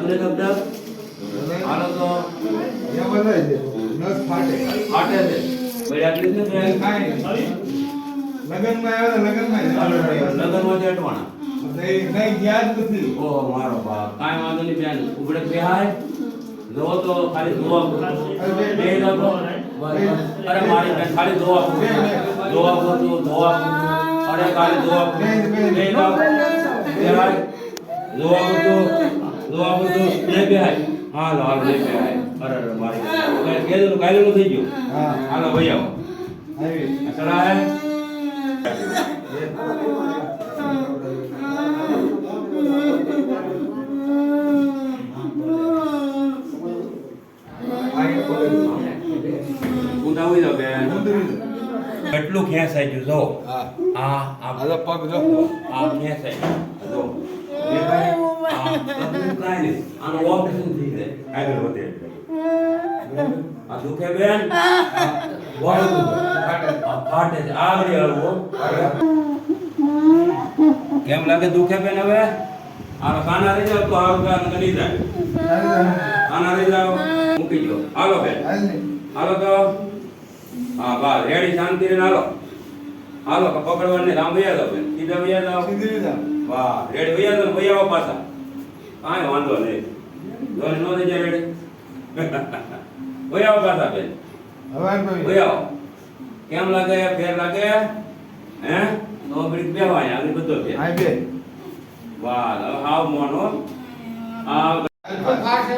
લાગતું નહીં તમને હાલો તો યા બધાય છે નસ ફાટે ફાટે છે ભાઈ આટલી છે ને કાઈ લગનમાં આવ્યા લગનમાં લગનમાં જેટવાના નહીં ગયા જ નથી ઓહો મારો બાપ કાંઈ વાંધો નહીં બેન ઉભડે બેહાય જો તો ખાલી દુઆ બે લોકો અરે મારી બેન ખાલી દુઆ દુઆ કરજો દુઆ અરે ખાલી દુઆ બે લોકો બેહાય દુઆ કરજો લે બેહાય હાલો હાલો લે બેહાય અરે મારી કેદું કાયલું થઈ ગયું હા હાલો ભાઈ આવો આવી ચલા હે ઉડાવી દો બેન કેટલું ખેંચાઈ ગયું જો હા આ આ પગ જો આ ખેંચાઈ જો એ ભાઈ આ બધું કાઈ નહીં આનો ઓપરેશન થઈ જાય આગળ વધે આ દુખે બેન વાળું ફાટે છે આગળ હળવો કેમ લાગે દુખે બેન હવે આ કાના રહી જાવ તો આ કાન ગની જાય કાના રહી જાવ મૂકી દો હાલો બેન હાલો તો હા બસ રેડી શાંતિ રે હાલો હાલો પકડવાને રામ ભૈયા દો બેન સીધા ભૈયા દો સીધી જા વાહ રેડી ભૈયા દો ભૈયા આવો પાછા કાંઈ વાંધો નહીં જોને નો થઈ જાય રેડી ભૈયા આવો પાછા બેન હવે ભૈયા આવો કેમ લાગે ફેર લાગે હે તો બ્રિક બેવાય આગળ બધો ફેર આઈ બે વાહ હવે હાવ મોનો આ અલ્પા ખાસ